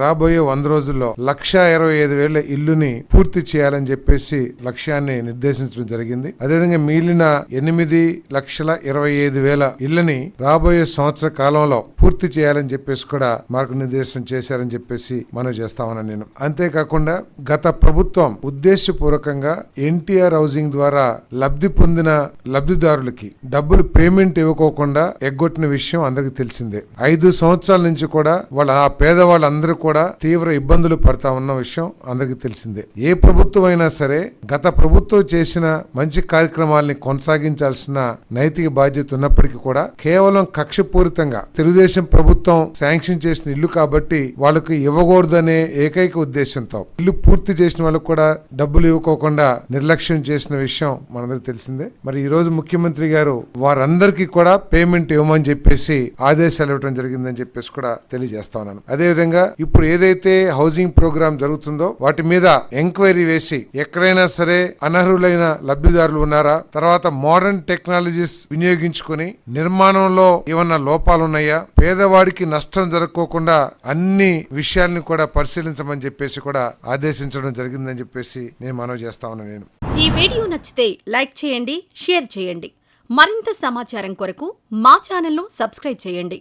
రాబోయే 100 రోజుల్లో 1,25,000 ఇల్లుని పూర్తి చేయాలని చెప్పేసి లక్ష్యాన్ని నిర్దేశించడం జరిగింది. అదేవిధంగా మిగిలిన 8,25,000 ఇళ్లని రాబోయే సంవత్సర కాలంలో పూర్తి చేయాలని చెప్పేసి కూడా మార్గనిర్దేశం చేశారని చెప్పేసి మనం చేస్తామని నేను. అంతేకాకుండా గత ప్రభుత్వం ఉద్దేశపూర్వకంగా ఎన్టీఆర్ హౌసింగ్ ద్వారా లబ్ధి పొందిన లబ్ధిదారులకి డబ్బులు పేమెంట్ ఇవ్వకోకుండా ఎగ్గొట్టిన విషయం అందరికి తెలిసిందే. 5 సంవత్సరాల నుంచి కూడా ఆ పేదవాళ్ళందరూ కూడా తీవ్ర ఇబ్బందులు పడతా ఉన్న విషయం అందరికి తెలిసిందే. ఏ ప్రభుత్వం అయినా సరే గత ప్రభుత్వం చేసిన మంచి కార్యక్రమాలని కొనసాగించాల్సిన నైతిక బాధ్యత ఉన్నప్పటికీ కూడా కేవలం కక్షపూరితంగా తెలుగుదేశం ప్రభుత్వం శాంక్షన్ చేసిన ఇల్లు కాబట్టి వాళ్ళకి ఇవ్వకూడదనే ఏకైక ఉద్దేశంతో ఇల్లు పూర్తి చేసిన వాళ్ళకు కూడా డబ్బులు ఇవ్వకోకుండా నిర్లక్ష్యం చేసిన విషయం మనందరికి తెలిసిందే. మరి ఈ రోజు ముఖ్యమంత్రి గారు వారందరికీ కూడా పేమెంట్ ఇవ్వమని చెప్పేసి ఆదేశాలు ఇవ్వడం జరిగిందని చెప్పేసి కూడా తెలియజేస్తా ఉన్నాను. అదేవిధంగా ఇప్పుడు ఏదైతే హౌసింగ్ ప్రోగ్రామ్ జరుగుతుందో వాటి మీద ఎంక్వైరీ వేసి ఎక్కడైనా సరే అనర్హులైన లబ్ధిదారులు ఉన్నారా, తర్వాత మోడర్న్ టెక్నాలజీస్ వినియోగించుకుని నిర్మాణంలో ఏమన్నా లోపాలు ఉన్నాయా, పేదవాడికి నష్టం జరగకోకుండా అన్ని విషయాల్ని కూడా పరిశీలించమని చెప్పేసి కూడా ఆదేశించడం జరిగిందని చెప్పేసి నేను మనవి చేస్తా ఉన్నాను. నేను ఈ వీడియో నచ్చితే లైక్ చేయండి, షేర్ చేయండి. మరింత సమాచారం కొరకు మా ఛానల్ను సబ్స్క్రైబ్ చేయండి.